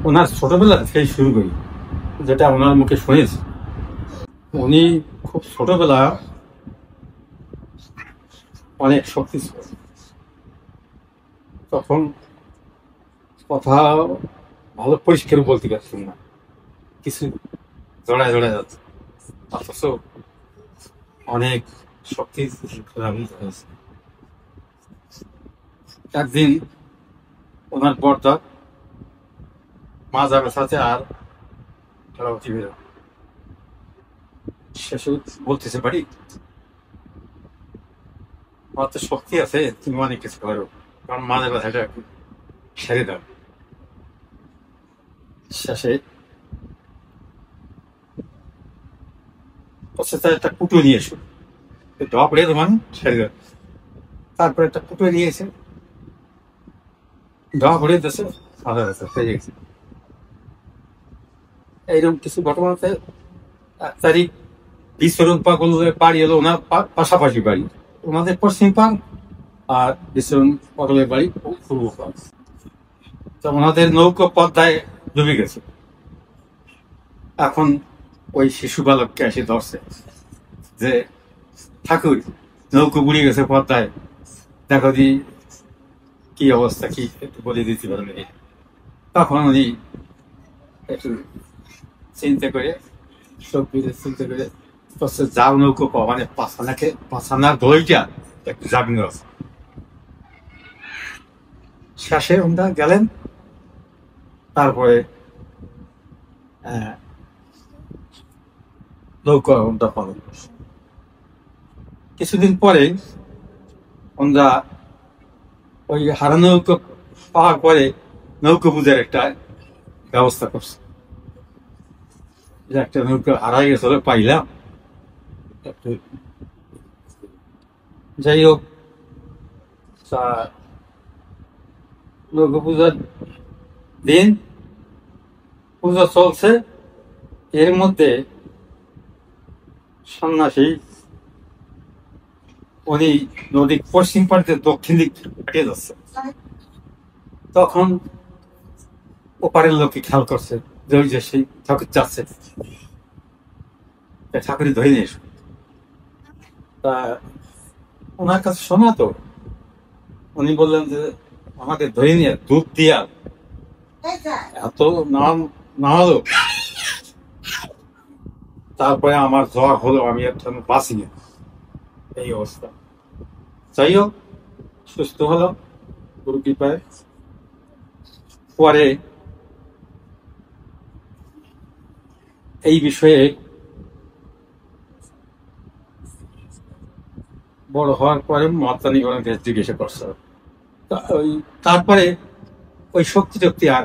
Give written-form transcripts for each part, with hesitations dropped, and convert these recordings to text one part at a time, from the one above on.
ওনার ছোটবেলা থেকে শুরু করি, যেটা ওনার মুখে শুনেছি। উনি খুব ছোটবেলা অনেক শক্তি ছিল, তখন কথা ভালো পরিষ্কার বলতে পারছেন না, কিছু জড়ায় জড়ায় যাচ্ছে, অথচ অনেক শক্তি লাভিত হয়েছে। একদিন ওনার বর্দা মাজা ব্যথাতে আর খেলাপতি বেরো, শেষে বলতেছে, বাড়ি আমার তো শক্তি আছে, তুমি অনেক কিছু করো, কারণ মাজা ব্যথাটা একটু সেরে দাও। শেষে একটা কুটো নিয়ে এসো, ডব রে তোমার সেরে দাও। তারপরে একটা কুটো নিয়েছে, ডব রে দেশে মাজা ব্যথা হয়ে গেছে। এইরকম কিছু ঘটনাতে 1 তারিখ বিশ্বরূপ পাগলের বাড়ি এলো ওনার পাশাপাশি বাড়ি, ওনাদের পশ্চিম পান আর বিশ্বরূপ পাগলের বাড়ি পূর্ব পান। তো ওনাদের নৌকো পদ্মায় ডুবে গেছে। এখন ওই শিশু বালককে এসে ধরছে যে, ঠাকুর নৌকো বুড়িয়ে গেছে পদ্মায়, দেখো দি কি অবস্থা, কি একটু বলে দিতে পারবে। তখন উনি একটু চিন্তা করে, সব চিন্তা করে যাও নৌকো পাওয়া, মানে পাছানার দইটা একটু জামিন আছে। শেষে ওনারা গেলেন। তারপরে নৌকা ওনরা পালন করছে। কিছুদিন পরে ওনরা ওই হারানো নৌকো পাওয়ার পরে নৌকো পূজার একটা ব্যবস্থা করছে, যে একটা নৌকা হারাই গেছিল পাইলাম। যাই হোক, নৌকো পূজার দিন পূজা চলছে, এর মধ্যে সন্ন্যাসী উনি নদীর পশ্চিম পাড়তে দক্ষিণ দিক হেঁটে যাচ্ছে। তখন ওপারের লোকে খেয়াল করছে যে ওই যে সেই ঠাকুর যাচ্ছে, ঠাকুরই ধরে নিয়ে এসো। তা ওনার কাছে শোনা তো, উনি বললেন যে আমাকে ধরে নিয়ে দুধ দিয়া এত নামালো, তারপরে আমার জ্বর হলো, আমি একটা বাঁচি না, এই অবস্থা। যাই হোক, সুস্থ হলো গুরু কৃপায়। পরে এই বিষয়ে বড় হওয়ার পরে মাতানিগণের কাছে জিজ্ঞাসা করছে। তারপরে ওই শক্তি টক্তি আর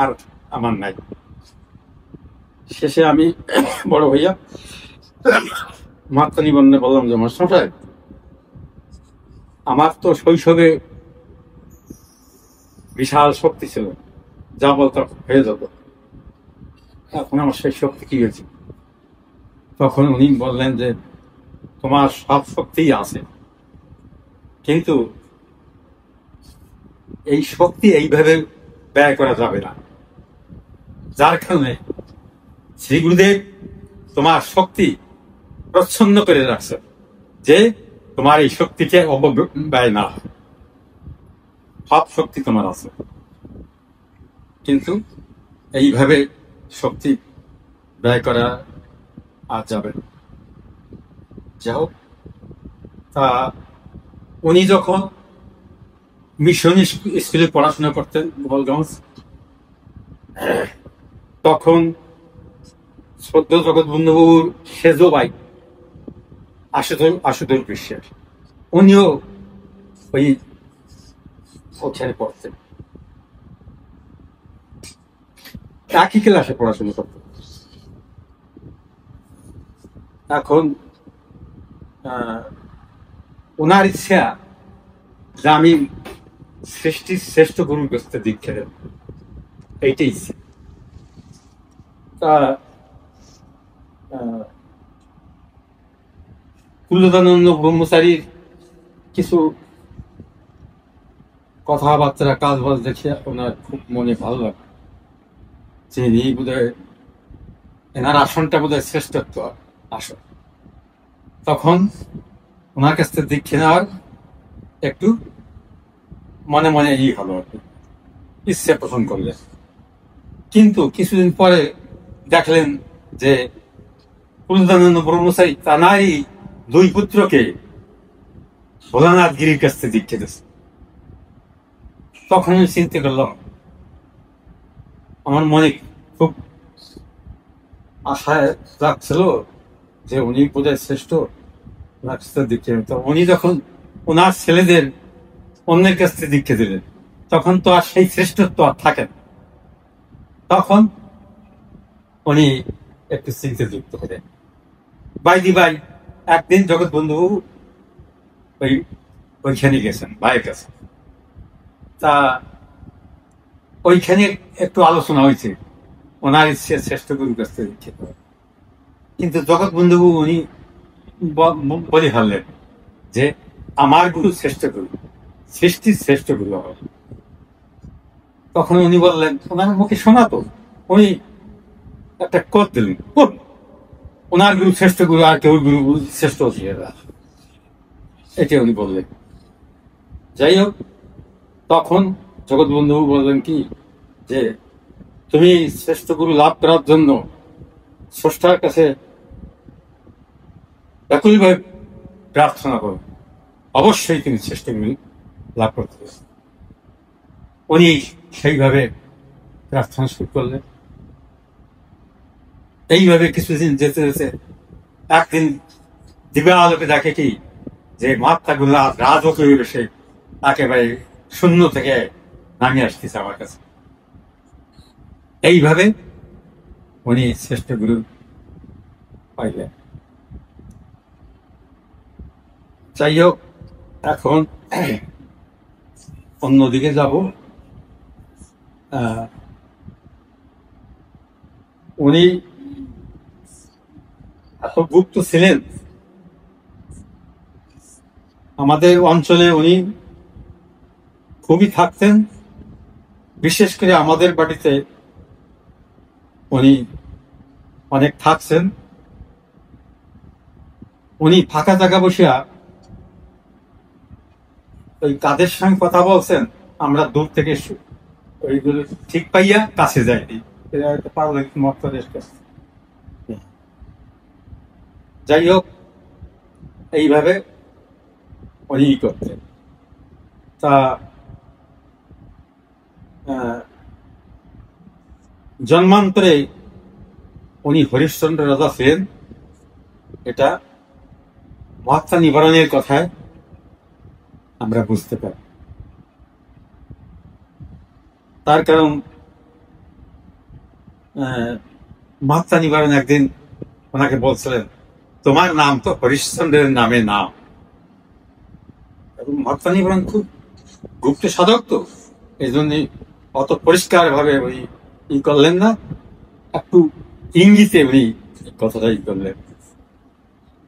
আর আমার নাই। শেষে আমি বড় হইয়া মাতানিগণে বললাম যে, মাস্টারমশাই, আমার তো শৈশবে বিশাল শক্তি ছিল, যা বলতো হয়ে যেত, এখন আমার সেই শক্তি কি হয়েছে? তখন উনি বললেন যে, তোমার সব শক্তিই আছে, কিন্তু এই শক্তি এইভাবে ব্যয় করা যাবে না, যার কারণে শ্রী গুরুদেব তোমার শক্তি প্রচ্ছন্ন করে রাখছে, যে তোমার এই শক্তিকে অপব্যয় না হয়। সব শক্তি তোমার আছে, কিন্তু এইভাবে শক্তি ব্যয় করা আর যাবে না। যাই হোক, তা উনি যখন মিশন স্কুলে পড়াশোনা করতেন গোপালগঞ্জ, তখন শ্রদ্ধ জগৎবন্ধুবাবুর সেজো ভাই আশুতোষ বিশ্বের, উনিও ওই ওখানে পড়তেন, একই ক্লাসে পড়াশোনা করতেন। এখন ওনার ইচ্ছা যে আমি সৃষ্টির শ্রেষ্ঠ গুরুর কাছ থেকে দীক্ষা দেব, এইটাই ইচ্ছা। তা কুল্লদানন্দ ব্রহ্মচারীর কিছু কথাবার্তা কাজ বাজ দেখে ওনার খুব মনে ভালো লাগে যে এই বোধহয় এনার আসনটা বোধহয় শ্রেষ্ঠত্ব আসন। তখন ওনার কাছ থেকে দীক্ষা নেওয়ার একটু মনে মনে হলো আর কি, ইচ্ছে পোষণ করলেন। কিন্তু কিছুদিন পরে দেখলেন যে পুরুষানন্দ ব্রহ্মচারী তানারই 2 পুত্রকে ভোলানাথ গিরির কাছ থেকে দীক্ষা দিচ্ছে। তখন আমি চিন্তা করলাম, আমার মনে খুব আশায় রাখছিল যে উনি বোধহয় শ্রেষ্ঠ, ওনার কাছ থেকে দীক্ষা নিত। উনি যখন ওনার ছেলেদের অন্যের কাছ থেকে দীক্ষা দিলেন, তখন তো আর সেই শ্রেষ্ঠত্ব আর থাকে না। তখন উনি একটু চিন্তাযুক্ত হলেন। ভাই একদিন জগৎ বন্ধু ওইখানে গেছেন ভাইয়ের কাছে, তা ওইখানে একটু আলোচনা হয়েছে ওনার ইচ্ছে শ্রেষ্ঠ গুরুর কাছ থেকে দীক্ষা দেওয়া। কিন্তু জগৎ বন্ধু উনি বলে ফেললেন যে আমার গুরু শ্রেষ্ঠ গুরু, সৃষ্টির শ্রেষ্ঠ গুরু হবে। তখন উনি বললেন, ওনার মুখে শোনা তো, উনি একটা কোট দিলেন, ওনার গুরু শ্রেষ্ঠ গুরু, আর কেউ গুরু শ্রেষ্ঠ এটা উনি বললেন। যাই হোক, তখন জগৎ বন্ধু বললেন কি যে তুমি শ্রেষ্ঠ গুরু লাভ করার জন্য স্রষ্টার কাছে ব্যাকুলভাবে প্রার্থনা করো, অবশ্যই তিনি শ্রেষ্ঠ গুরু লাভ করতে পারেন। উনি সেইভাবে প্রার্থনা শুরু করলেন। এইভাবে কিছুদিন যেতে যেতে একদিন দিবা আলোকে দেখে কি যে মহাত্মাগুল্লাহ রাজকে সে একেবারে শূন্য থেকে নামিয়ে আসতেছে আমার কাছে। এইভাবে উনি শ্রেষ্ঠ গুরু পাইলেন। যাই হোক, এখন অন্যদিকে যাব। উনি এত গুপ্ত ছিলেন, আমাদের অঞ্চলে উনি খুবই থাকতেন। বিশেষ করে আমাদের বাড়িতে উনি অনেক থাকছেন। উনি ফাঁকা জায়গা বসিয়া ওই কাদের সঙ্গে কথা বলছেন, আমরা দূর থেকে ওইগুলো ঠিক পাইয়া কাছে যাইনি। যাই হোক, এইভাবে উনি করতেন। তা জন্মান্তরে উনি হরিশ্চন্দ্র রাজা ছিলেন, এটা মহাত্মা নিবারণের কথায় আমরা বুঝতে পারি। তার কারণ মহাত্মা নিবারণ একদিন ওনাকে বলছিলেন, তোমার নাম তো হরিশ্চন্দ্রের নামে নাম। এবং মহাত্মা নিবারণ খুব গুপ্ত সাধক, তো এই জন্য অত পরিষ্কার ভাবে উনি ই করলেন না, একটু ইঙ্গিতে উনি কথাটা ই করলেন।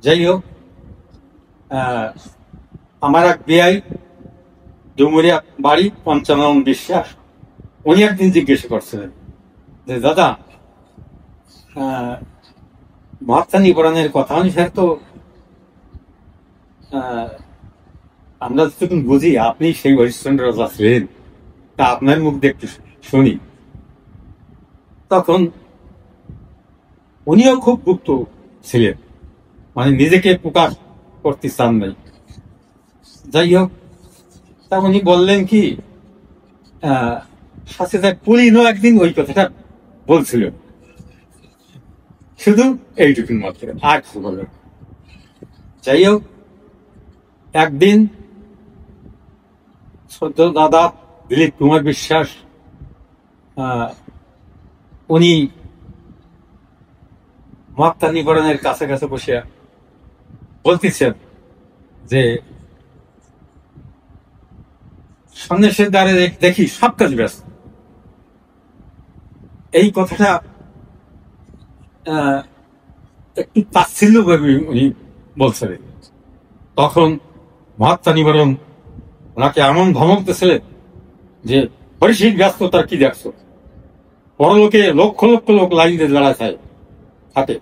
যাই হোক, আমার এক বেয়াই ডুমুরিয়া বাড়ি, পঞ্চানন বিশ্বাস, উনি একদিন জিজ্ঞেস করছিলেন যে দাদা, মহাত্মা নিবারণের কথা অনুসারে তো আমরা যতক্ষণ বুঝি আপনি সেই হরিশ্চন্দ্র রাজা ছিলেন, তা আপনার মুখ দিয়ে একটু শুনি। তখন উনিও খুব গুপ্ত ছিলেন, মানে নিজেকে প্রকাশ করতে চান নাই। যাই হোক, তা উনি বললেন কি, সাথে পুলিনও একদিন ওই কথাটা বলছিল, শুধু এইটুকুন মাত্র, আর কিছু বললেন। যাই হোক, একদিন সদ্য দাদা দিলীপ কুমার বিশ্বাস উনি মহাত্মা নিবারণের কাছে কাছে বসে বলতেছেন যে সন্ন্যাসের দ্বারে দেখি সব কাজ ব্যস্ত। এই কথাটা একটু তাচ্ছিল্য ভাবে উনি বলছিলেন। তখন মহাত্মা নিবারণ ওনাকে এমন ধমক দিয়েছিলেন যে পরিশীল ব্যস্ততার কি দেখছো, পরলোকে লক্ষ লক্ষ লোক লাইনে দাঁড়ায় থাকে,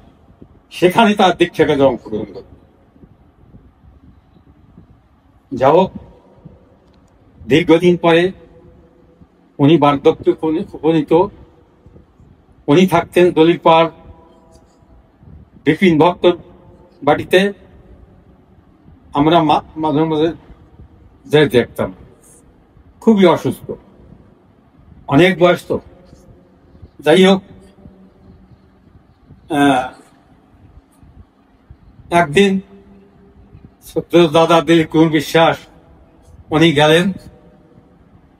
সেখানে তার দীক্ষাকে অংশগ্রহণ করে। যা হোক, দীর্ঘদিন পরে উনি বার্ধক্যে উপনীত। উনি থাকতেন দলিপাড় বিপিন ভক্ত বাড়িতে। আমরা মাঝে মাঝে যাই দেখতাম। খুবই অসুস্থ, অনেক বয়স তো। যাই হোক, একদিন দাদা দিলীপ কুমার বিশ্বাস উনি গেলেন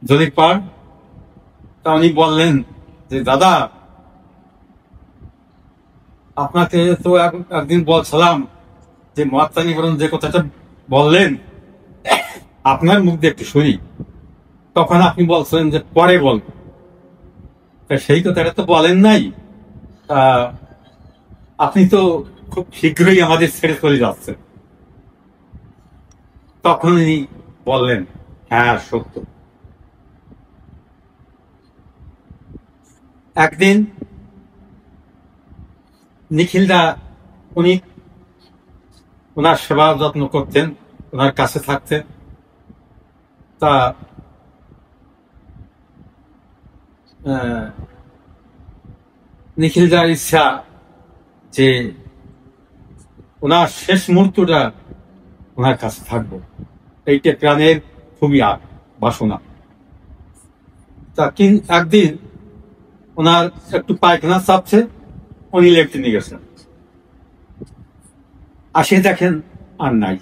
দলিপাড়। তা উনি বললেন যে দাদা, আপনাকে তো একদিন বলছিলাম যে মহাত্মানীকরণ যে কথাটা বললেন, আপনার মুখ দিয়ে একটু শুনি। তখন আপনি বলছিলেন যে পরে বল, সেই কথাটা তো বলেন নাই। আপনি তো খুব শীঘ্রই আমাদের ছেড়ে চলে যাচ্ছেন। তখন উনি বললেন, হ্যাঁ সত্য। একদিন নিখিলদা, উনি ওনার সেবা যত্ন করতেন, ওনার কাছে থাকতেন। তা নিখিলদার ইচ্ছা যে ওনার শেষ মুহূর্তটা ওনার কাছে থাকবো, এইটা প্রাণের খুবই বাসনা। তা একদিন ওনার একটু পায়খানা চাপছে, উনি লেফটিনে গেছেন। আসে দেখেন আর নাই।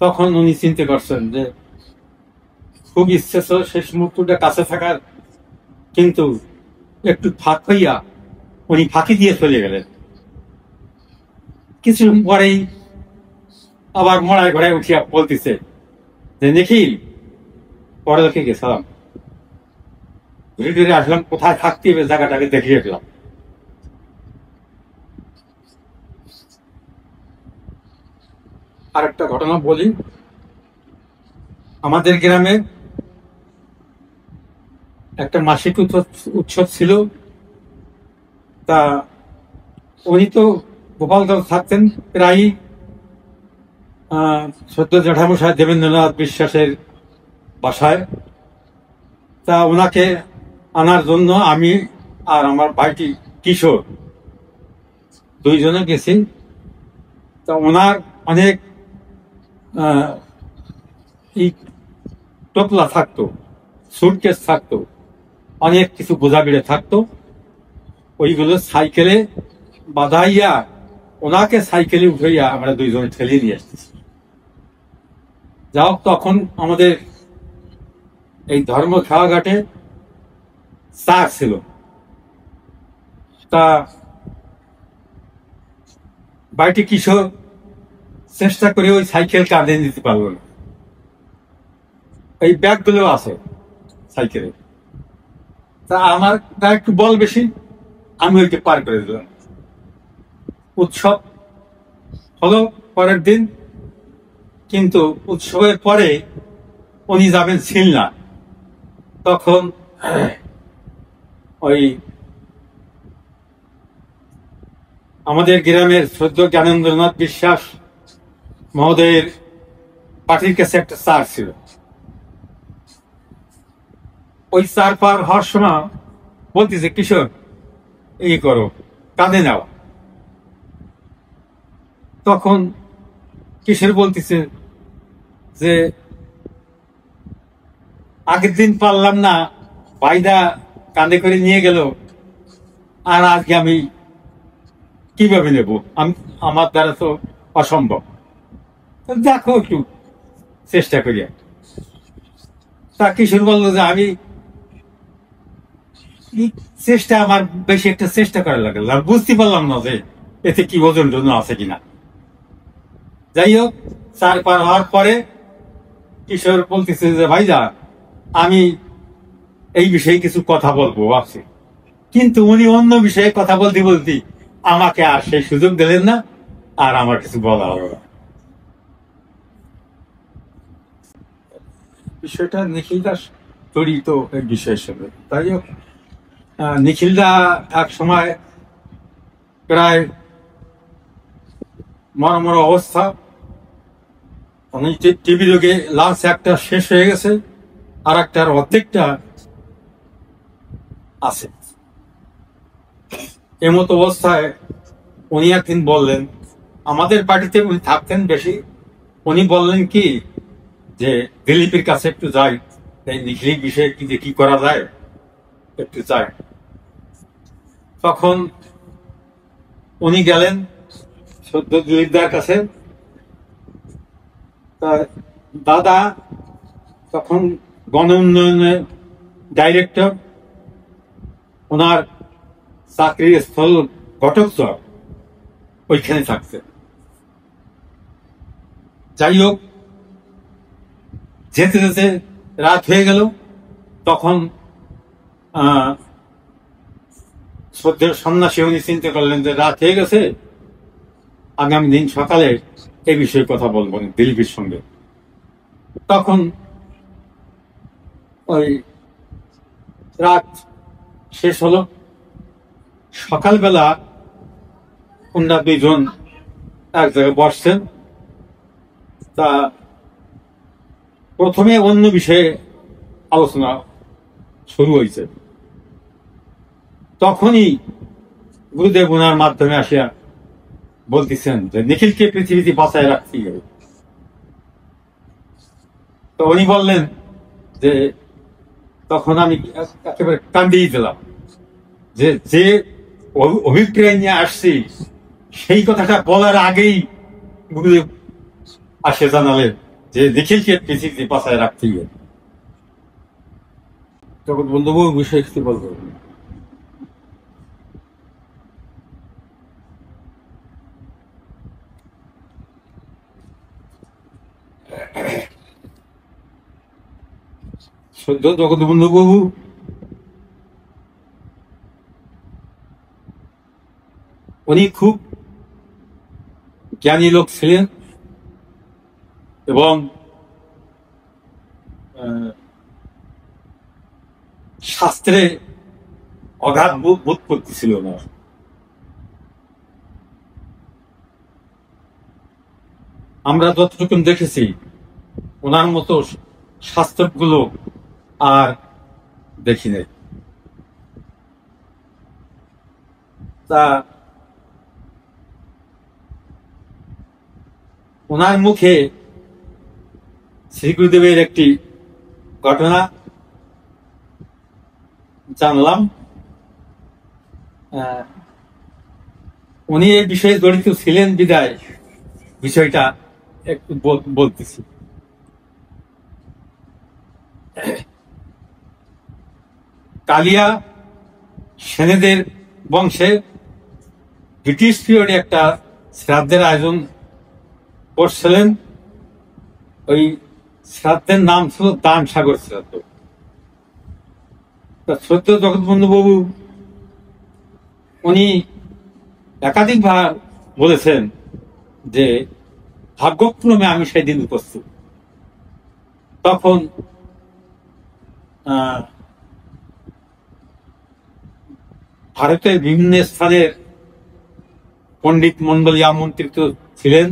তখন উনি চিন্তা করছেন যে খুব ইচ্ছে ছিল শেষ মুহূর্তটা কাছে থাকার, কিন্তু একটু ফাঁক হইয়া উনি ফাঁকি দিয়ে চলে গেলেন। কিছু পরেই আবার মড়ায় ঘোড়ায় উঠিয়া বলতেছে যে নিখিল, পরলোকে গেছিলাম, ঘুরে ঘুরে আসলাম, কোথায় থাকতে হবে জায়গাটাকে দেখিয়ে গেলাম। আর একটা ঘটনা বলি। আমাদের গ্রামে একটা মাসিক উৎসব ছিল। তা উনি তো গোপালগঞ্জ থাকতেন, প্রায় সদ্য জ্যাঠামশাই দেবেন্দ্রনাথ বিশ্বাসের বাসায়। তা ওনাকে আনার জন্য আমি আর আমার ভাইটি কিশোর দুইজনে গেছি। তা ওনার অনেক টোপলা থাকতো, সুটকেস থাকতো, অনেক কিছু বোঝা বেড়ে থাকতো। ওইগুলো সাইকেলে বাঁধাইয়া ওনাকে সাইকেলে উঠাইয়া আমরা দুইজনে ঠেলে নিয়ে আসতেছি। যাও, তখন আমাদের এই ধর্ম খাওয়া ঘাটে চা ছিল। তা বাড়িটি কিশোর চেষ্টা করে ওই সাইকেল কাঁধে নিতে পারলো না। এই ব্যাগগুলো আছে সাইকেলে। তা আমার তার একটু বল বেশি, আমি ওইকে পার করে দিলাম। উৎসব হলো পরের দিন, কিন্তু উৎসবের পরে উনি যাবেন সিলনা। তখন ওই আমাদের গ্রামের সদ্য জ্ঞানেন্দ্রনাথ বিশ্বাস মহোদয়ের পার্টির কাছে একটা চার ছিল। ওই চার পার হওয়ার সময় বলতেছে, কিশোর এই করো, কাঁধে নাও। তখন কিশোর বলতেছে যে আগের দিন পারলাম না, ভাইদা কাঁধে করে নিয়ে গেল, আর আজকে আমি কিভাবে নেব, আমার দ্বারা তো অসম্ভব। দেখো একটু চেষ্টা করিয়া। তা কিশোর বললো যে আমি চেষ্টা, আমার বেশি একটা চেষ্টা করা লাগলো, আর বুঝতে পারলাম না যে এতে কি ওজন টোজন আছে কিনা। যাই হোক, চার পার হওয়ার পরে কিশোর বলতেছে যে ভাইজা, আমি এই বিষয়ে কিছু কথা বলবো ভাবছি। কিন্তু উনি অন্য বিষয়ে কথা বলতে বলতে আমাকে আর সেই সুযোগ দিলেন না, আর আমার কিছু বলা হলো না। বিষয়টা নিখিল দাস জড়িত এই বিষয়ের সঙ্গে। তাই হোক, নিখিলদা এক সময় প্রায় মরমর অবস্থা, উনি টিবি রোগে লাস্ট একটা শেষ হয়ে গেছে, আর একটার অর্ধেকটা আছে। এমতো অবস্থায় উনি একদিন বললেন, আমাদের পার্টিতে উনি থাকতেন বেশি, উনি বললেন কি যে দিলীপের কাছে একটু যাই, এই নিখিলের বিষয়ে কি যে কি করা যায় একটু যাই। তখন উনি গেলেন সদ্য দিলীপদার কাছে। দাদা তখন গণ উন্নয়নের ডাইরেক্টর, ওনার চাকরির স্থল ঘটকচর, ওইখানে থাকছে। যাই হোক, যেতে যেতে রাত হয়ে গেল। তখন শ্রদ্ধেয় সন্ন্যাসী উনি চিন্তা করলেন যে রাত হয়ে গেছে, আগামী দিন সকালে এই বিষয়ে কথা বলবো দিলীপের সঙ্গে। তখন ওই রাত শেষ হলো, সকালবেলা ওনারা দুইজন এক জায়গায় বসছেন। তা প্রথমে অন্য বিষয়ে আলোচনা শুরু হয়েছে। তখনই গুরুদেব ওনার মাধ্যমে আসিয়া বলতেছেন যে নিখিলকে পৃথিবীতে বাঁচায় রাখতেই হবে। তো উনি বললেন যে, তখন আমি একেবারে কান্দিয়ে দিলাম যে যে অভিপ্রায় নিয়ে আসছি সেই কথাটা বলার আগেই গুরুদেব আসে জানালেন যে নিখিলকে পৃথিবীতে বাঁচায় রাখতেই হবে। তখন বন্ধুবাবু বিষয় কি বলবো? সদ্য জগৎবন্ধু বাবু উনি খুব জ্ঞানী লোক ছিলেন এবং শাস্ত্রে অগাধ বোধ করতেছিল না। আমরা যতটুকু দেখেছি ওনার মতো শাস্ত্রগুলো আর দেখি নাই। তা ওনার মুখে শ্রী গুরুদেবের একটি ঘটনা জানলাম। উনি এই বিষয়ে জড়িত ছিলেন বিদায় বিষয়টা একটু বলতেছি। কালিয়া সেনেদের বংশে ব্রিটিশ পিরিয়ডে একটা শ্রাদ্ধের আয়োজন করছিলেন। ওই শ্রাদ্ধের নাম ছিল দান সাগর শ্রাদ্ধ। শ্রদ্ধ জগৎবন্ধু বাবু উনি একাধিকবার বলেছেন যে ভাগ্যক্রমে আমি সেদিন উপস্থিত। তখন ভারতের বিভিন্ন স্থানের পণ্ডিত মন্ডলী আমন্ত্রিত ছিলেন।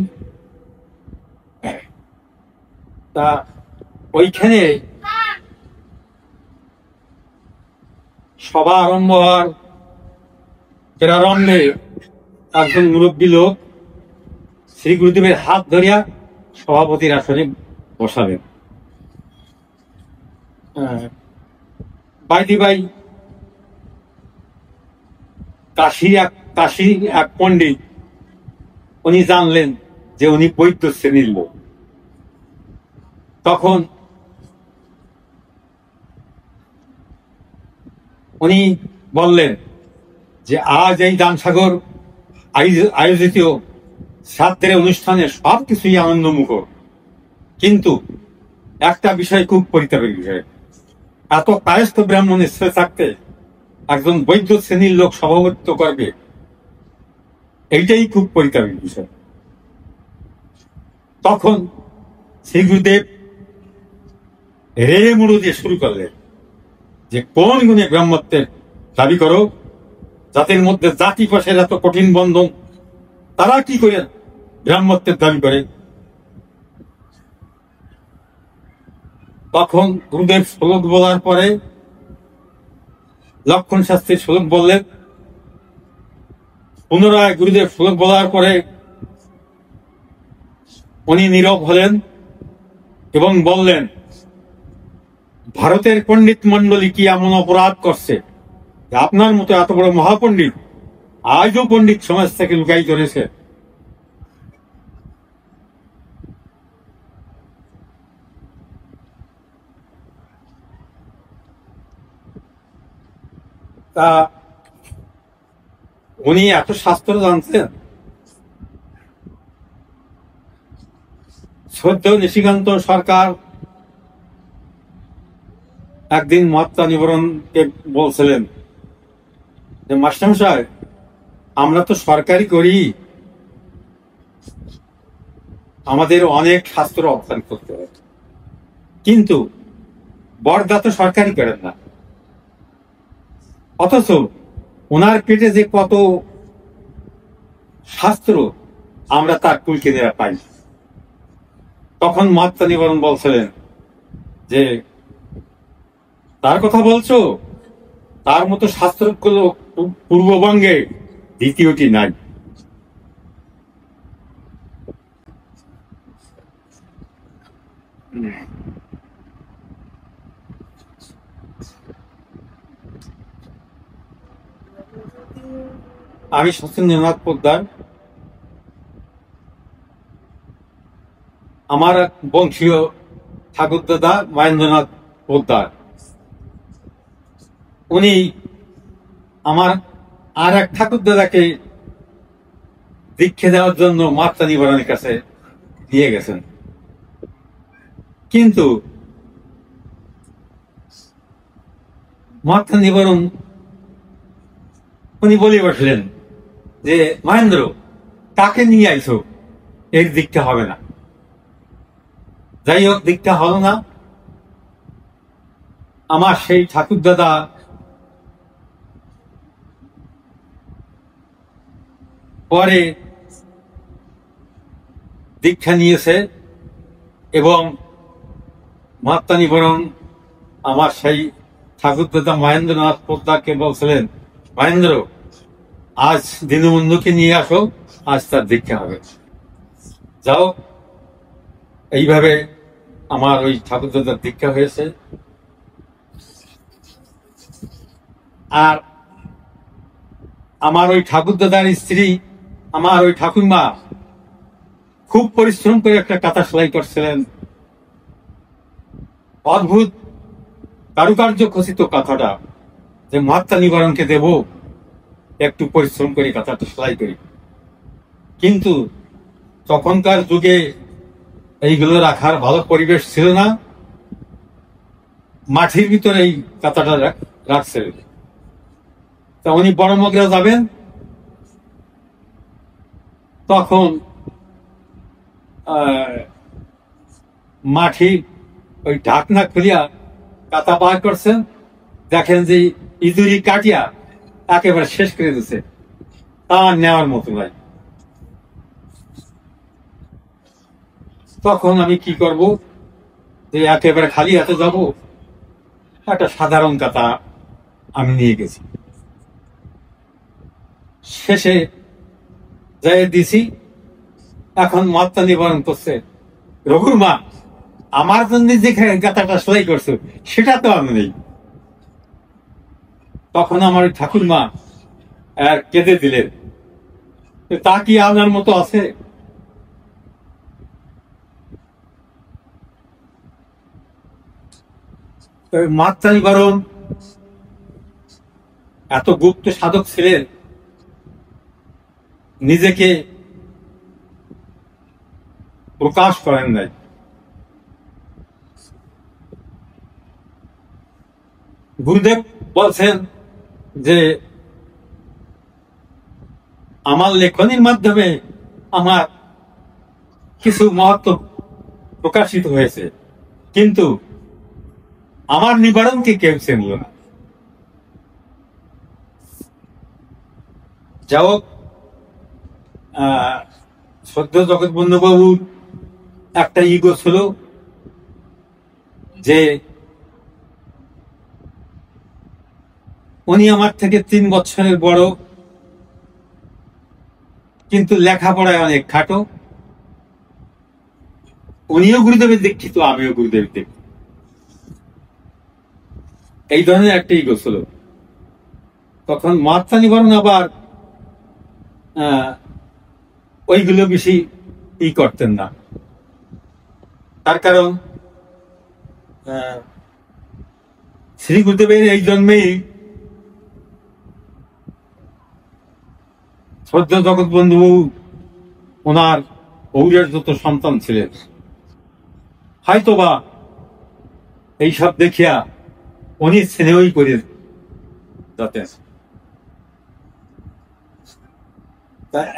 তা ওইখানে সভা আরম্ভ হওয়ার প্রারম্ভে একজন মুরব্বী লোক শ্রী গুরুদেবের হাত ধরিয়া সভাপতির আসনে বসাবেন। বাইদি বাই কাশির এক পণ্ডিত উনি জানলেন যে উনি বৈদ্য শ্রেণীর লোক। তখন উনি বললেন যে আজ এই দানসাগর আয়োজিত শ্রাদ্ধের অনুষ্ঠানে সবকিছুই আনন্দমুখর, কিন্তু একটা বিষয় খুব পরিতাপের বিষয়, এত কায়স্থ ব্রাহ্মণ স্থলে থাকতে একজন বৈদ্য শ্রেণীর লোক সভাপতিত্ব করবে, এইটাই খুব পরিতাপের বিষয়। তখন শ্রী গুরুদেব রে মুড়ো দিয়ে শুরু করলেন যে কোন গুণে ব্রাহ্মত্বের দাবি করো, যাদের মধ্যে জাতি পাশের এত কঠিন বন্ধন, তারা কি করে ব্রাহ্মত্বের দাবি করে? তখন গুরুদেব শ্লোক বলার পরে লক্ষণ শাস্ত্রী শ্লোক বললেন। পুনরায় গুরুদেব শ্লোক বলার পরে উনি নীরব হলেন এবং বললেন, ভারতের পণ্ডিত মন্ডলী কি এমন অপরাধ করছে আপনার মতো এত বড় মহাপণ্ডিত আজও পণ্ডিত সমাজ থেকে লুকাই করেছে? তা উনি এত শাস্ত্র জানতেন। শ্রদ্ধেয় নিশিকান্ত সরকার একদিন মহাত্মা নিবারণকে বলছিলেন যে, মাস্টারমশাই, আমরা তো সরকারি করি, আমাদের অনেক শাস্ত্র অধ্যয়ন করতে হয়, কিন্তু বরদা তো সরকারি করেন না, অথচ ওনার পেটে যে কত শাস্ত্র আমরা তার কুলকে দেওয়া পাই। তখন মহাত্মা নিবারণ বলছিলেন যে, তার কথা বলছো, তার মতো শাস্ত্রগুলো পূর্ববঙ্গে দ্বিতীয়টি নাই। আমি সচিন্দ্রনাথ পোদ্দার। আমার এক বংশীয় ঠাকুরদাদা মহেন্দ্রনাথ পোদ্দার, উনি আমার আর এক ঠাকুরদাদাকে দীক্ষা দেওয়ার জন্য মহাত্মা নিবারণের কাছে নিয়ে গেছেন। কিন্তু মহাত্মা নিবারণ উনি বলে বসলেন যে, মহেন্দ্র, কাকে নিয়ে আইছো, এর দীক্ষা হবে না। যাই হোক, দীক্ষা হলো না। আমার সেই ঠাকুরদাদা পরে দীক্ষা নিয়েছে এবং মহাত্মা নিবারণ আমার সেই ঠাকুরদাদা মহেন্দ্রনাথ পোদ্দারকে বলছিলেন, মহেন্দ্র, আজ দীনবন্ধুকে নিয়ে আসো, আজ তার দীক্ষা হবে। যাও, এইভাবে আমার ওই ঠাকুরদাদার দীক্ষা হয়েছে। আর আমার ওই ঠাকুরদাদার স্ত্রী, আমার ওই ঠাকুরমা, খুব পরিশ্রম করে একটা কাঁথা সেলাই করছিলেন। অদ্ভুত কারুকার্য খচিত কাঁথাটা যে মহাত্মা নিবারণকে দেব, একটু পরিশ্রম করে কাঁথাটা সেলাই করি। কিন্তু তখনকার যুগে এইগুলো রাখার ভালো পরিবেশ ছিল না, মাটির ভিতরে এই কাঁথাটা রাখছে। তা উনি বড় মগরা যাবেন, তখন মাটি ওই ঢাকনা খুলিয়া কাঁথা বার করছেন, দেখেন যে ইঁদুরি কাটিয়া একেবারে শেষ করে দিচ্ছে, তা নেওয়ার মতো নাই। তখন আমি কি করব, যে একেবারে খালি হাতে যাব? একটা সাধারণ কাঁথা আমি নিয়ে গেছি। শেষে যাই দিছি। এখন মহাত্মা নিবারণ করছে, রঘুর মা, আমার জন্য যে গাঁথাটা সেলাই করছো সেটা তো আমি নেই। তখন আমার ঠাকুরমা কেঁদে দিলেন, তা কি আপনার মতো আছে? মহাত্মা নিবারণ এত গুপ্ত সাধক ছিলেন, নিজেকে প্রকাশ করেন নাই। গুরুদেব বলছেন যে, আমার লেখনীর মাধ্যমে আমার কিছু মহত্ব প্রকাশিত হয়েছে, কিন্তু আমার নিবারণকে কেউ চিনল না। যা হোক, সদ্য জগৎবন্ধু বাবুর একটা ইগো ছিল যে উনি আমার থেকে 3 বছরের বড়, কিন্তু লেখাপড়ায় অনেক খাটো। উনিও গুরুদেবের দীক্ষিত, আমিও গুরুদেবের দীক্ষিত, এই ধরনের একটা ইগো ছিল। তখন মহাত্মা নিবারণ আবার ওইগুলো বেশি করতেন না। তার কারণ শ্রী গুরুদেবের এই জন্মেই শ্রদ্ধা জগৎবন্ধু ওনার ঔরের যত সন্তান ছিলেন, হয়তোবা এইসব দেখিয়া উনি স্নেহই করে যাতেন।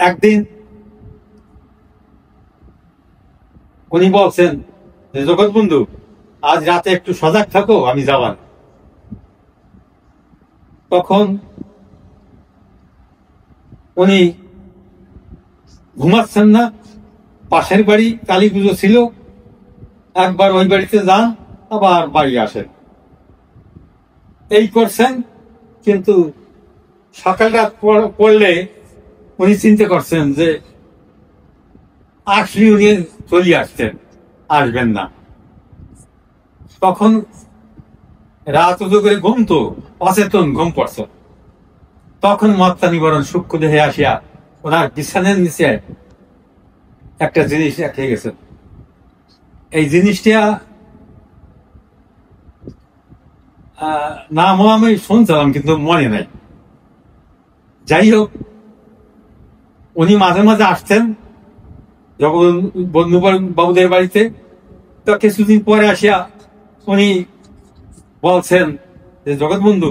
একদিন উনি বলছেন যে জগৎবন্ধু, আজ রাতে একটু সজাগ থাকো, আমি যাবার। তখন উনি ঘুমাচ্ছেন না, পাশের বাড়ি কালী পুজো ছিল, একবার ওই বাড়িতে যান, আবার বাড়ি আসেন, এই করছেন। কিন্তু সকালটা পড়লে উনি চিন্তা করছেন যে আসলে উনি চলে আসছেন, আসবেন না। তখন রাত উজো করে ঘুম, তো অচেতন ঘুম পড়ছে। তখন মহাত্মা নিবারণ সূক্ষ্ম দেহে আসিয়া ওনার বিছানার নিচে একটা জিনিস রেখে গেছেন। এই জিনিসটা নাম আমি শুনছিলাম, কিন্তু মনে নাই। যাই হোক, উনি মাঝে মাঝে আসতেন যখন বন্ধু বাবুদের বাড়িতে। তো কিছুদিন পরে আসিয়া উনি বলছেন যে জগৎবন্ধু,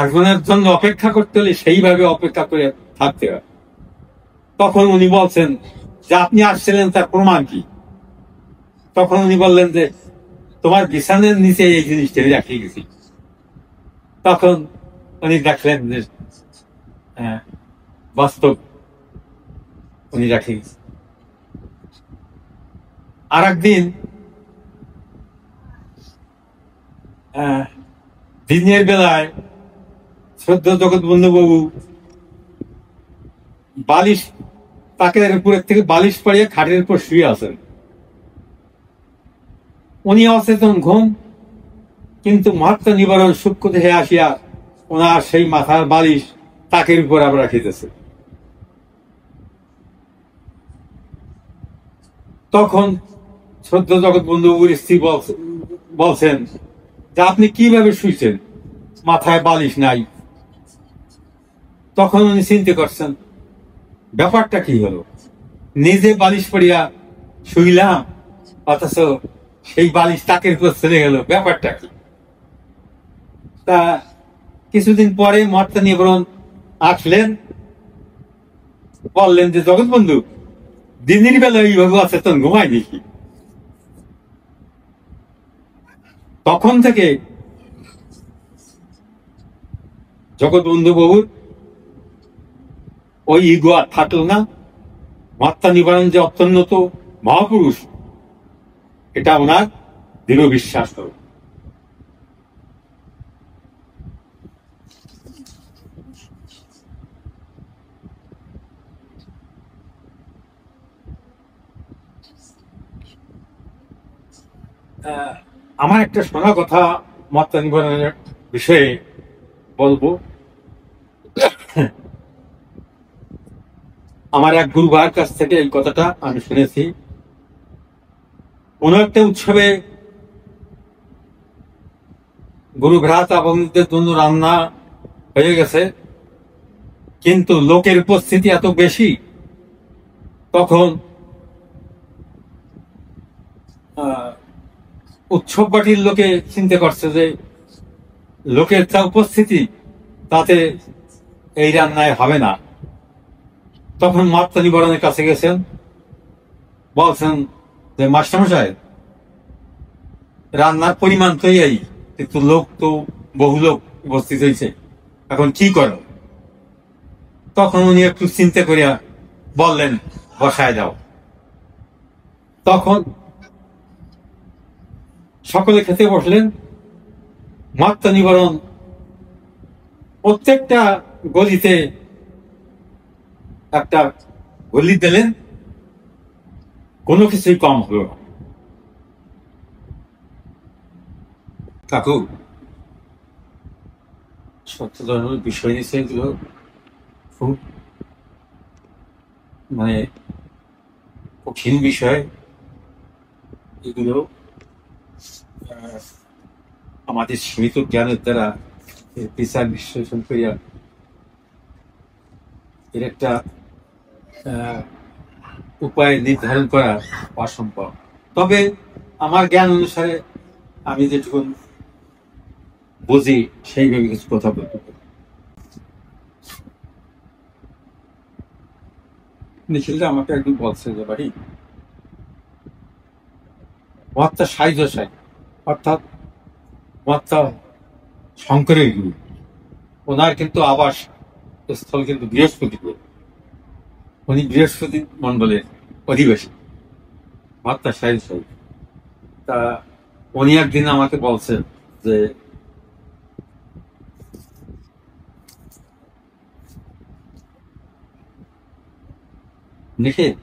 একজনের জন্য অপেক্ষা করতে হলে সেইভাবে অপেক্ষা করে থাকতে হয়। তখন উনি বলছেন যে আপনি আসছিলেন, তার প্রমাণ কি? তখন উনি বললেন যে তোমার বিছানার নিচে এই জিনিসটা রেখে গেছি। তখন উনি দেখলেন যে বাস্তব উনি রেখে গেছে। আর একদিন দিনের বেলায় শ্রদ্ধা জগৎবন্ধু বাবু বালিশ, তাকের উপরের থেকে বালিশ পড়িয়ে খাটের উপর শুয়ে আছেন। উনি অচেতন ঘুম, কিন্তু মহাত্মা নিবারণ সূক্ষ্ম দেহে আসিয়া ওনার সেই মাথার বালিশ তাকের উপর আবার রাখিতেছে। তখন শ্রদ্ধা জগৎবন্ধু বাবুর স্ত্রী বলছেন যে আপনি কিভাবে শুইছেন, মাথায় বালিশ নাই? তখন উনি চিন্তা করছেন ব্যাপারটা কি হলো, নিজে বালিশ পড়িয়া শুইলাম, অথচ সেই বালিশ তাকের উপর চলে গেল, ব্যাপারটা কি? তা কিছুদিন পরে মহাত্মা নিবারণ আসলেন, বললেন যে জগৎবন্ধু, দিনের বেলা এইভাবে অচেতন ঘুমাই দেখি। তখন থেকে জগৎবন্ধু বাবুর ওই ইগো আর থাকলো না। মহাত্মা নিবারণ যে অত্যুন্নত মহাপুরুষ, এটা ওনার দৃঢ় বিশ্বাস হল। আমার একটা শোনা কথা মহাত্মা নিবারণের বিষয়ে বলবো। আমার এক গুরু ভাইয়ের কাছ থেকে এই কথাটা আমি শুনেছি। কোন একটা উৎসবে গুরু ভ্রাত আপনদের জন্য রান্না হয়ে গেছে, কিন্তু লোকের উপস্থিতি এত বেশি, তখন উৎসব পার্টির লোকে চিন্তা করছে যে লোকের যা উপস্থিতি, তাতে এই রান্নায় হবে না। তখন মহাত্মা নিবারণের কাছে গেছেন, বলছেন যে মাস্টারমশাই, রান্নার পরিমাণ তো এই, কিন্তু লোক তো বহু লোক উপস্থিত হয়েছে, এখন কি করো? তখন উনি একটু চিন্তা করিয়া বললেন বসায় দাও। তখন সকলে খেতে বসলেন। মাত্রা নিবারণ প্রত্যেকটা গলিতে একটা গলি দিলেন, কোনো কিছুই কম হলো না। কাকু সত্য ধর্মের বিষয় নিচ্ছে এগুলো খুব মানে কঠিন বিষয়। এগুলো আমাদের সীমিত জ্ঞানের দ্বারা বিচার বিশ্লেষণ করিয়া এর একটা উপায় নির্ধারণ করা অসম্ভব। তবে আমার জ্ঞান অনুসারে আমি যেটুকু বুঝি সেইভাবে কিছু কথা বলতে পারি। নিখিলটা আমাকে একদিন বলছে যে বাড়ি মহাত্মা সাই দশাই, অর্থাৎ মহাত্মা শঙ্করের গুরু, ওনার কিন্তু আবাস স্থল কিন্তু বৃহস্পতিপুর। উনি বৃহস্পতি মন্ডলের অধিবাসী মহাত্মা সাই দশাই। তা উনি একদিন আমাকে বলছেন যে নিখিল,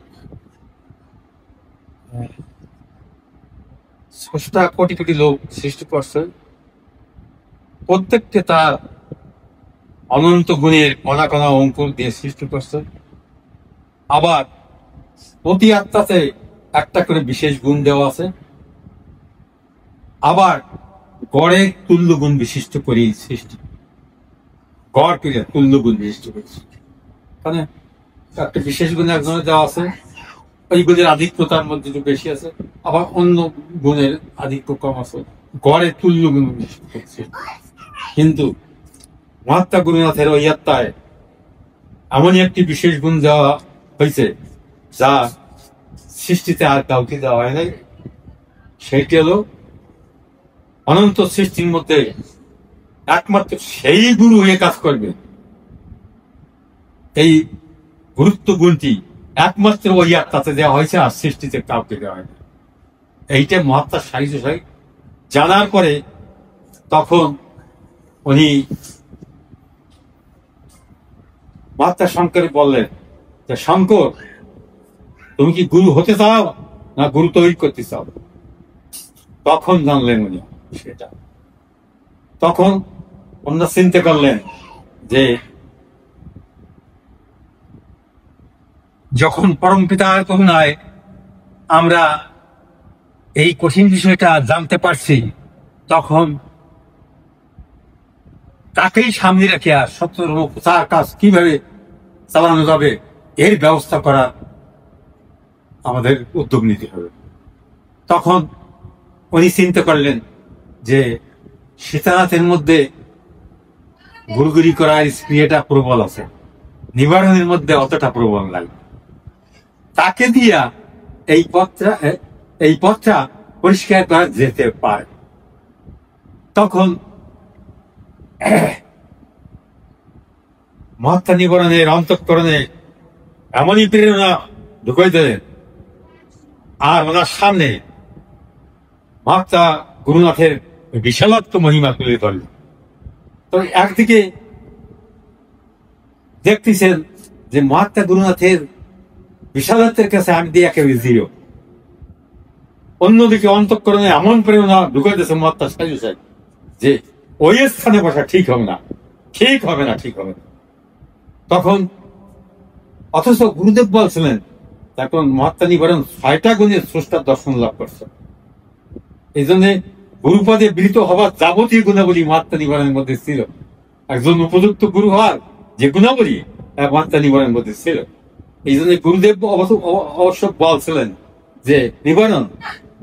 স্রষ্টা কোটি কোটি লোক সৃষ্টি করছে, প্রত্যেককে তার অনন্ত গুণের কণা কণা অঙ্কুর দিয়ে সৃষ্টি করছে। আবার প্রতি আত্মাতে একটা করে বিশেষ গুণ দেওয়া আছে। আবার গড়ে তুল্য গুণ বিশিষ্ট করে সৃষ্টি, গড় করে তুল্য গুণ বিশিষ্ট করেছে। মানে একটা বিশেষ গুণ একজনের দেওয়া আছে, ওই গুণের আধিক্য তার মধ্যে একটু বেশি আছে, আবার অন্য গুণের আধিক্য কম আছে, গড়ে তুল্য গুণ বিশিষ্ট করছে। কিন্তু মহাত্মা গুরুনাথের ওই আত্মায় এমনই একটি বিশেষ গুণ দেওয়া হয়েছে যা সৃষ্টিতে আর কাউকে দেওয়া হয় নাই। সেইটি হলো অনন্ত সৃষ্টির মধ্যে একমাত্র সেই গুরু হয়ে কাজ করবে। এই গুরুত্ব গুণটি একমাত্র ওই আত্মাতে দেওয়া হয়েছে, আর সৃষ্টিতে কাউকে দেওয়া হয়নি। এইটা মহাত্মা সাহিত্য সাহিত্য জানার পরে তখন উনি মহাত্মা শঙ্কর বললেন যে শঙ্কর, তুমি কি গুরু হতে চাও না গুরু তৈরি করতে চাও? তখন জানলেন উনি সেটা। তখন অন্য চিন্তা করলেন যে যখন পরম পিতার করুণায় আমরা এই কঠিন বিষয়টা জানতে পারছি, তখন তাকেই সামনে রেখে আর সত্যধর্ম প্রচার কাজ কিভাবে চালানো যাবে এর ব্যবস্থা করার আমাদের উদ্যোগ নিতে হবে। তখন উনি চিন্তা করলেন যে সীতানাথের মধ্যে গুরুগুরি করার স্প্রিয়টা প্রবল আছে, নিবারণের মধ্যে অতটা প্রবল লাগে, তাকে দিয়া এই পথটা পরিষ্কার করা যেতে পারে। তখন মহাত্মা নিবারণের অন্তঃকরণে এমনই প্রেরণা ঢুকাই দিলেন, আর ওনার সামনে মহাত্মা গুরুনাথের বিশালত্ব মহিমা তুলে ধরলেন। তো একদিকে দেখতেছেন যে মহাত্মা গুরুনাথের বিশালত্বের কাছে আমি দিয়ে একেবারে জিরো, অন্যদিকে অন্তঃকরণে এমন প্রেরণা ঢুকাই দিয়েছে মহাত্মা সাহিত্য সাহেব যে ওই স্থানে বসা ঠিক হবে না, ঠিক হবে না, ঠিক হবে না। তখন অথচ গুরুদেব বলছিলেন তখন মহাত্মা নিবারণ 6টা গুণের স্রষ্টার দর্শন লাভ করছে। এই জন্য গুরুপদে বৃত হবার যাবতীয় গুণাবলী মহাত্মা নিবারণের মধ্যে ছিল। একজন উপযুক্ত গুরু হওয়ার যে গুণাবলী মহাত্মা নিবারণের মধ্যে ছিল। এই জন্য গুরুদেব অবশ্য বলছিলেন যে নিবারণ,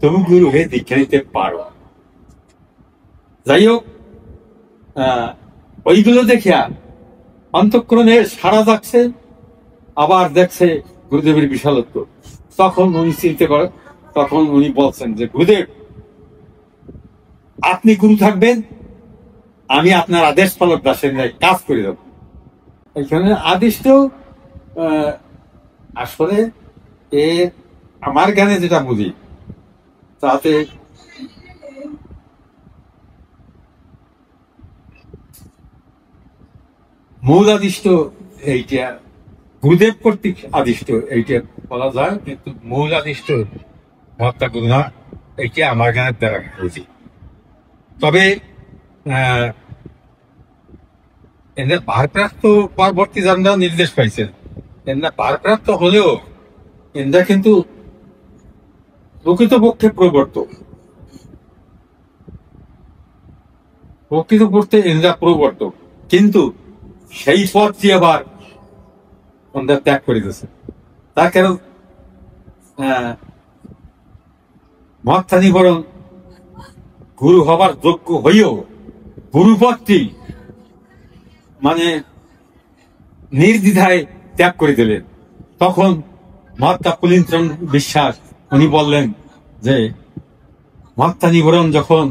তুমি গুরু হয়ে দীক্ষা নিতে পারো। যাই হোক, ওইগুলো দেখিয়া অন্তঃকরণে সারা যাচ্ছে, আবার দেখছে গুরুদেবের বিশালত্ব। তখন উনি চিন্তা করেন, তখন উনি বলছেন যে গুরুদেব, আপনি গুরু থাকবেন, আমি আপনার আদেশ পালক দাসের ন্যায় কাজ করে দেব। এখানে আদিষ্ট আসলে এ আমার জ্ঞানে যেটা বুঝি তাতে মূল আদিষ্ট এইটা গুরুদেব কর্তৃক আদিষ্ট এইটা বলা যায়, কিন্তু মূল আদিষ্ট মহাত্মা গুরুনা এইটা আমার জ্ঞানের দ্বারা বুঝি। তবে এদের ভারপ্রাপ্ত পরবর্তী যারা নির্দেশ পাইছেন, এরা ভারপ্রাপ্ত হলেও এরা কিন্তু প্রকৃতপক্ষে প্রকৃতপক্ষে এরা প্রবর্তক, কিন্তু সেই পথটি আবার ওনারা ত্যাগ করে দিয়েছে। তার কারণ মহাত্মা নিবারণ গুরু হবার যোগ্য হইও গুরুপদটি মানে নির্দ্বিধায় ত্যাগ করে দিলেন। তখন মহাত্মা পুলিনচন্দ্র বিশ্বাস উনি বললেন যে মহাত্মা নিবারণ যখন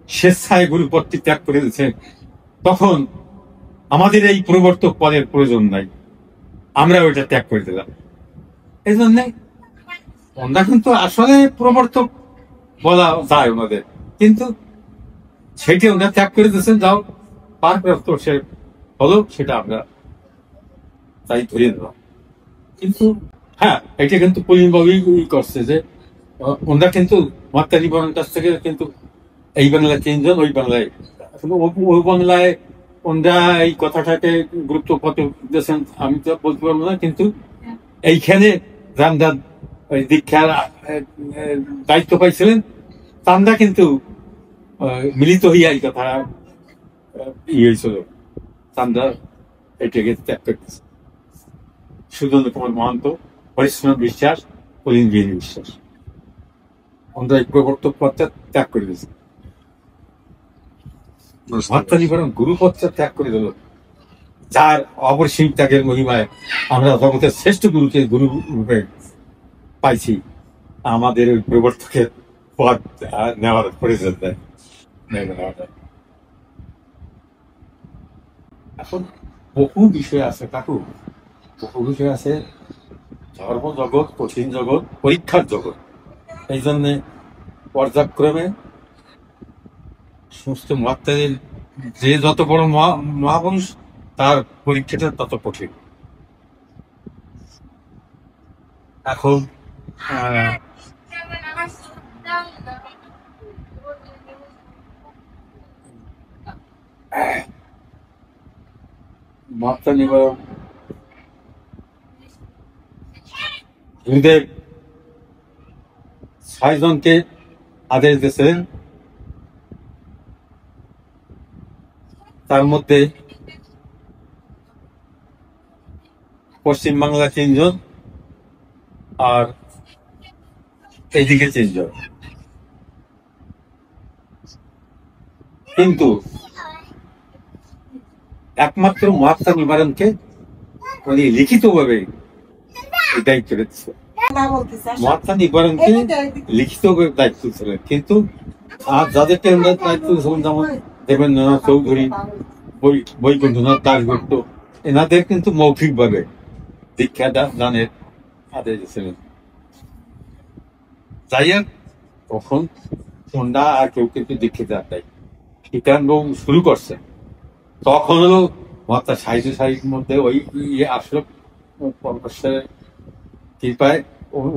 স্বেচ্ছায় গুরুপদটি ত্যাগ করে দিয়েছেন, তখন আমাদের এই প্রবর্তক পদের প্রয়োজন নাই, আমরা ওইটা ত্যাগ করে দিলাম। এই জন্যে ওনারা কিন্তু আসলে প্রবর্তক বলা যায় ওনাদের, কিন্তু সেটি ওনারা ত্যাগ করে দিয়েছেন। যাও পারপ্রাপ্ত সে হলো, সেটা আমরা তাই ধরে নিলাম। কিন্তু হ্যাঁ, এটা কিন্তু পরিণবাবুই করছে যে ওনারা কিন্তু মহাত্মা নিবারণের কাছ থেকে কিন্তু এই বাংলায় 3 জন, ওই বাংলায় ওই বাংলায় ওনারা এই কথাটাকে গুরুত্ব কত দিয়েছেন আমি তো বলতে পারবো না, কিন্তু এইখানে রামদান ওই দীক্ষার দায়িত্ব পাইছিলেন, তারা কিন্তু মিলিত হইয়া এই কথা হয়েছিল, তারা এটাকে ত্যাগ করতেছে। সুরেন্দ্র কুমার মহান্ত, হরিশ্চন্দ্র বিশ্বাস, প্রবীণ বিহারী বিশ্বাস, আমরা এই প্রবর্তক পথটা ত্যাগ করে দিয়েছি। মহাত্মা নিবারণ গুরুপথটা ত্যাগ করে দিল, যার অপরিসীম ত্যাগের মহিমায় আমরা জগতের শ্রেষ্ঠ গুরুকে গুরু রূপে পাইছি। আমাদের ওই প্রবর্তকের পথ নেওয়ার প্রয়োজন নেই। এখন বহু বিষয় আছে কাকু, বহু বিষয় আছে। ধর্ম জগৎ কঠিন জগৎ, পরীক্ষার জগৎ। এই জন্যে পর্যায়ক্রমে সমস্ত মহাত্মাদের যে যত বড় মহাপুরুষ, তার পরীক্ষাটা তত কঠিন। এখন মহাত্মা নিবারণ গুরুদেব 6 জনকে আদেশ দিয়েছিলেন, তার মধ্যে পশ্চিমবাংলা 3 জন আর এইদিকে 3 জন। কিন্তু একমাত্র মহাত্মা নিবারণকে উনি লিখিতভাবে এই দায়িত্ব দিচ্ছে। মহাত্মা নিবারণকে লিখিতভাবে দায়িত্ব ছিলেন, কিন্তু আর যাদেরকে আমরা দায়িত্ব ছিলেন, যেমন দেবেন্দ্রনাথ চৌধুরী, বৈকুণ্ঠনাথ দাশগুপ্ত, এনাদের কিন্তু মৌখিকভাবে দীক্ষা দানের আদেশ দিয়েছিলেন। যাই হোক, তখন ওনারা আর কেউ কিন্তু দীক্ষিত দেয় সীতারামবাবু শুরু করছে। তখন হলো মহাত্মা সাহিত্য সাহিত্যের মধ্যে ওই আসলে পরমেশ্বরের কৃপায়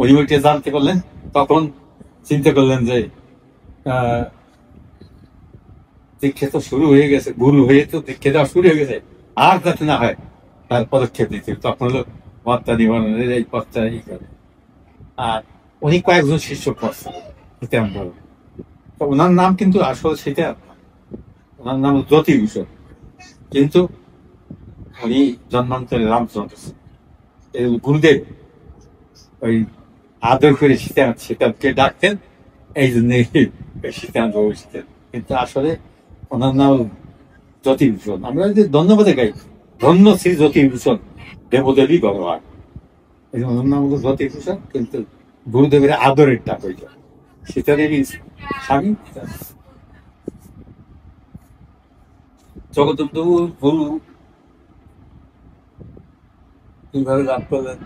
উনি ওইটা জানতে পারলেন। তখন চিন্তা করলেন যে দীক্ষা তো শুরু হয়ে গেছে, গুরু হয়ে তো দীক্ষা দেওয়া শুরু হয়ে গেছে, আর যাতে না হয় তার পদক্ষেপ দিতে। তখন হলো মহাত্মা নিবারণের এই পথটা ই করে। আর উনি কয়েকজন শিষ্য করছেন সীতারামবাবু। তো ওনার নাম কিন্তু আসলে সেটা, ওনার নাম জ্যোতিভূষণ, কিন্তু উনি জন্মান্তরে রামচন্দ্র। গুরুদেব ওই আদর করে সীতাকে ডাকতেন, এই জন্য সীতারামবাবু ছিলেন, কিন্তু আসলে ওনার নাম জ্যোতিভূষণ। আমরা যদি ধন্যবাদে গাই, ধন্য শ্রী জ্যোতিভূষণ দেবদেবী ভগবান, এই জন্য ওনার নাম হলো জ্যোতিভূষণ, কিন্তু গুরুদেবের আদরের ডাক ওইটা, সীতাদেবী স্বামী জগদ্গুরু গুরু কিভাবে লাভ করলেন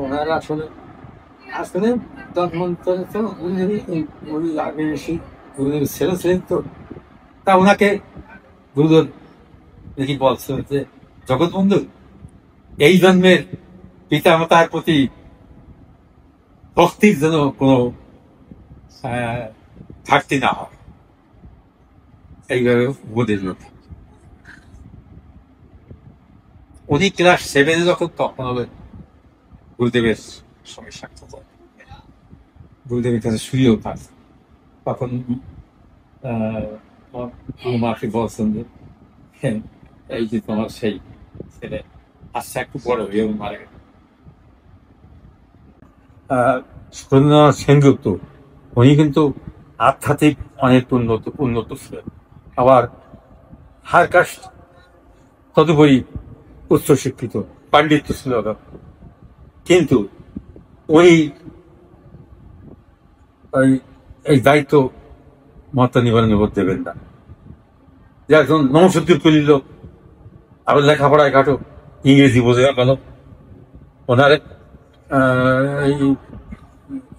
ওনারা আসলে আসলে তন্মন্তরে তো উনি আগে এসে গুরুদেব ছেলে ছিলেন তো, তা ওনাকে গুরুদেব দেখি বলছে যে জগৎবন্ধু, এই জন্মের পিতা মাতার প্রতি ভক্তির যেন কোনো ঘাটতি না হয়, এইভাবে উপদেশ দিল। উনি ক্লাস 7-এ যখন, তখন হবে গুরুদেবের সঙ্গে সাক্ষাৎ হয়। গুরুদেবের কাছে শুয়েও থাক, তখন মাকে বলছেন যে হ্যাঁ, এই যে তোমার সেই ছেলে আচ্ছা একটু বড় হয়ে মারা গেল। সুরেন্দ্রনাথ সেনগুপ্ত উনি কিন্তু আধ্যাত্মিক অনেক উন্নত ছিলেন, আবার হার কাস্ট তদুপরি উচ্চশিক্ষিত, পাণ্ডিত্য ছিল। কিন্তু উনি এই দায়িত্ব মহাত্মা নিবারণ দেবেন না। যে একজন নমসুদ্দিন কলির লোক, আবার লেখাপড়ায় ঘাটো, ইংরেজি বোঝে গেল, ওনার এই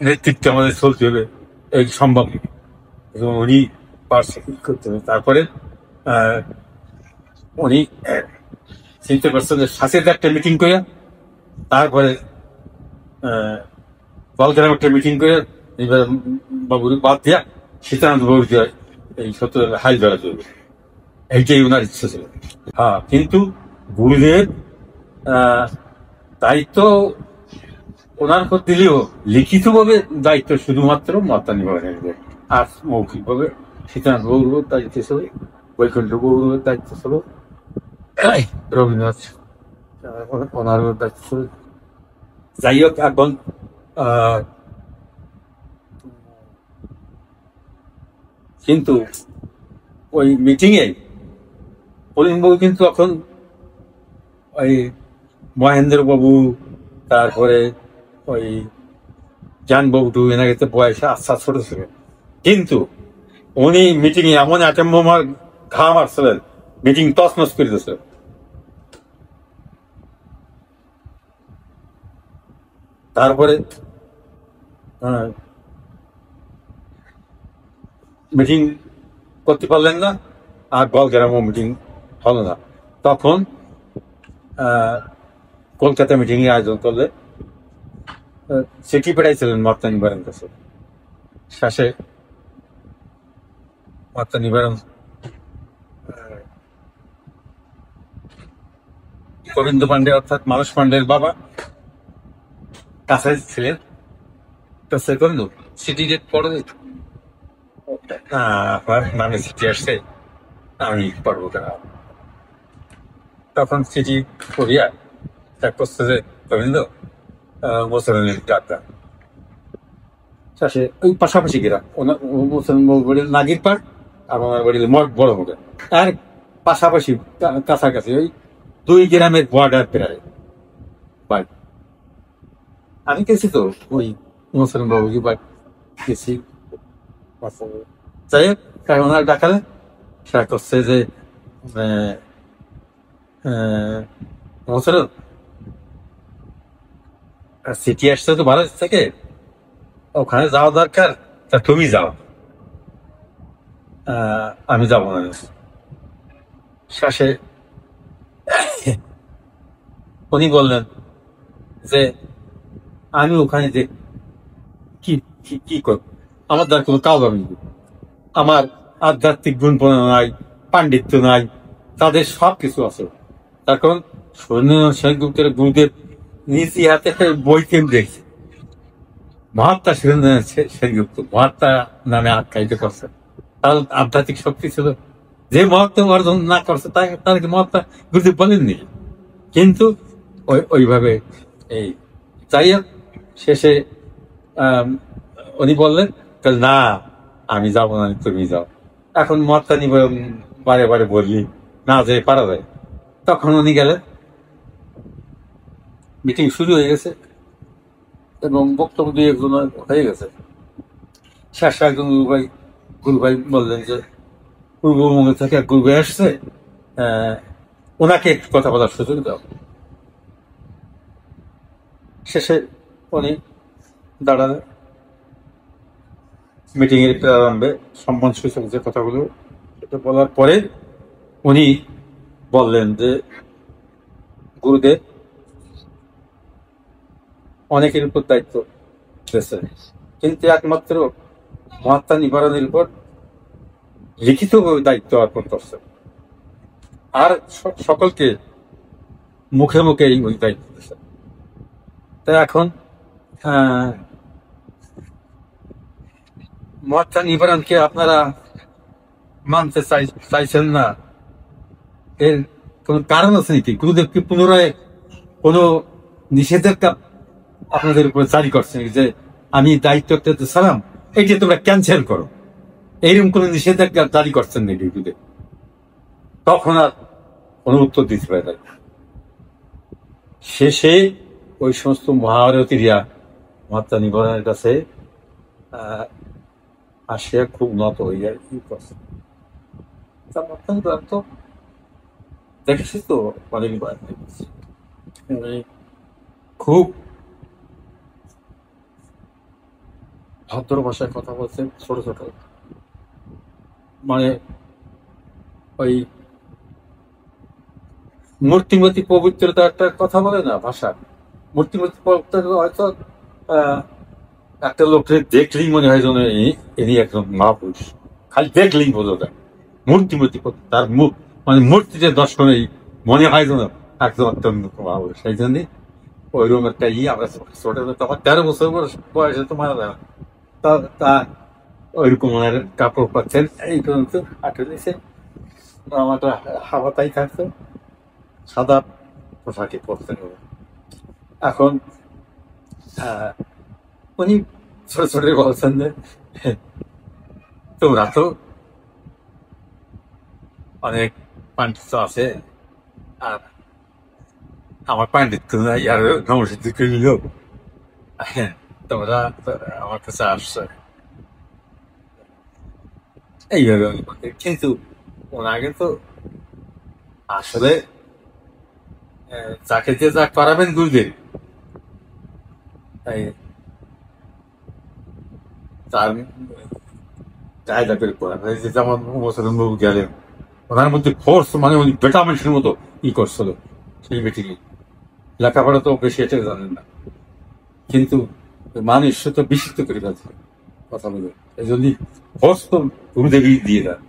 নেতৃত্বে আমাদের চলতে হবে, এই সম্ভব উনি করতে হবে। তারপরে উনি চিন্তা করছেন যে সাথে একটা মিটিং করে, তারপরে বলগ্রাম একটা মিটিং করে বাবুর বাদ দেওয়া, সীতানন্দ বাবু দেওয়া, এই সত্য হাল ধরা চলবে, এইটাই ওনার ইচ্ছা ছিল। হ্যাঁ, কিন্তু গুরুদেব দায়িত্ব ওনার উপর দিলেও লিখিতভাবে দায়িত্ব শুধুমাত্র মহাত্মা নিবারণের, আর মৌখিকভাবে সীতানন্দ বাবুর দায়িত্ব ছিল, বৈকুণ্ঠ বাবুর দায়িত্ব ছিল, রবীন্দ্রনাথ ওনার দায়িত্ব ছিল। যাই হোক, এখন কিন্তু ওই মিটিং এ বাবু কিন্তু এখন ওই মহেন্দ্র বাবু, তারপরে ওই জানবাবু এনাকে তো বয়সে আচ্ছা ছোট ছিল, কিন্তু উনি মিটিং এ এমন অ্যাটেম্বমার ঘা মারছিলেন, মিটিং তছনছ করে দিয়েছে। তারপরে মিটিং করতে পারলেন না, আর বলগ্রামও মিটিং হলো না। তখন কলকাতা মিটিং এর আয়োজন করলে চিঠি পাঠাইছিলেন মহাত্মা নিবারণ কাছে। শেষে মহাত্মা নিবারণ গোবিন্দ পান্ডে অর্থাৎ মানস পান্ডের বাবা কাছে ছিলেন, কাছে করল চিঠি ডেট পড়ে আপনার নামে চিঠি আসছে, আমি পড়বো কেন। তখন চিঠি পড়িয়া ত্যাগ করছে যে গোবিন্দ মুসলমানের ডাক্তার। শেষে ওই পাশাপাশি গ্রাম, মুসলমান বাড়ি নাগির পাড় আর ওনার বাড়ি বড় মুখে, আর পাশাপাশি কাছাকাছি ওই 2 গ্রামের বর্ডার প্রায় বাড়ি। আমি গেছি তো ওই মুসলমান বাবুকে বাড়ি গেছি। যাই হোক, ওনার ডাকালে সেটা করছে যে মুসলমান সিটি আসছে তো ভারত থেকে, ওখানে যাওয়া দরকার, তা তুমি যাও, আমি যাবো না। শেষে উনি বললেন যে আমি ওখানে যে কি কি করব, আমার দ্বারা কোনো কাজ হবে না, আমার আধ্যাত্মিক গুণপনা নাই, পাণ্ডিত্য নাই, তাদের সব কিছু আছে। তার কারণ সুরেন্দ্রনাথ সেনগুপ্তের গুরুদেব নিজ হাতে বই কেন দেখছে, মহাত্মা সুরেন্দ্রনাথ সেনগুপ্ত মহাত্মা নামে আখ্যায়িত করছে, তার আধ্যাত্মিক শক্তি ছিল। যে মহাত্মা অর্জন না করছে তাদেরকে মহাত্মা গুরুদেব বলেননি, কিন্তু ওইভাবে এই যাই হোক, শেষে উনি বললেন না আমি যাবো না, তুমি যাও। এখন মহাত্মা নিবারণ বারে বারে বললি না যে পারা যায়। তখন উনি গেলেন, মিটিং শুরু হয়ে গেছে এবং বক্তব্য 2-1 হয়ে গেছে। শেষে একজন গুরুভাই বললেন যে পূর্ববঙ্গ থেকে এক গুরুভাই আসছে, ওনাকে একটু কথা বলার সুযোগ দাও। শেষে উনি দাঁড়ান মিটিং এর প্রারম্ভে সম্মান সূচক যে কথাগুলো সেটা বলার পরে উনি বললেন যে গুরুদেব অনেকের উপর দায়িত্ব দিয়েছেন, কিন্তু একমাত্র মহাত্মা নিবারণের উপর লিখিতভাবে দায়িত্ব অর্পণ করছেন, আর সকলকে মুখে মুখে এই দায়িত্ব দিয়েছেন। তাই এখন মহাত্মা নিবারণকে আপনারা মানতে চাইছেন না, এর কোন কারণ আছে নাকি? গুরুদেবকে পুনরায় কোন নিষেধাজ্ঞা আপনাদের উপরে জারি করছেন যে আমি দায়িত্ব সালাম এইটা তোমরা ক্যান্সেল করো, এইরকম কোন নিষেধাজ্ঞা জারি করছেন নাকি গুরুদেব? তখন আর কোন উত্তর দিতে পারে না। শেষে ওই সমস্ত মহারথীরা মহাত্মা নিবারণের কাছে আসিয়া খুব নত হইয়া কি করছে। মহাত্মা নিবারণ তো দেখেছি তো অনেকবার, খুব ভদ্র ভাষায় কথা বলছেন, ছোট ছোট, মানে ওই মূর্তিমতি পবিত্রতা একটা কথা বলে না ভাষা, মূর্তিমতি পবিত্রতা হয়তো একটা লোককে দেখলেই মনে হয় যেন ইনি একজন মহাপুরুষ, খালি দেখলেই বোঝা যায় মূর্তিমতি, তার মুখ মানে মূর্তিতে দর্শনেই মনে হয় যেন একজন অত্যন্ত মহাপুরুষ। সেই জন্যই ওইরকম একটা আমরা ছোট তখন 13 বছর বয়সে তো মারা যায় তা ওইরকম ওনার কাপড় পাচ্ছেন এই পর্যন্ত আটকে দিয়েছে, আমারটা হাওয়াতাই থাকতো, সাদা পোশাকে পড়তেন। এখন উনি ছোট ছোট বলছেন যে তোমরা তো অনেক পাণ্ডিত্য আছে, আর আমার পাণ্ডিত্য নাই, আর নমস্কার করিল তোমরা আমার কাছে আসছে এইভাবে। কিন্তু ওনাকে তো আসলে যাকে দিয়ে যা করাবেন গুরুদেব, তার চাহিদা করে করা হয়েছে। যেমন মুসলিম বাবু গেলেন, ওনার মধ্যে ফোর্স মানে উনি বেটা মানুষের মতো ই করছিল, সেই বেটিকে লেখাপড়া তো বেশি এটা জানেন না, কিন্তু মানুষ তো বিস্মিত করে ফেলছে কথা বলে, এই জন্য ফোর্স তো গুরুদেবী দিয়ে দেন।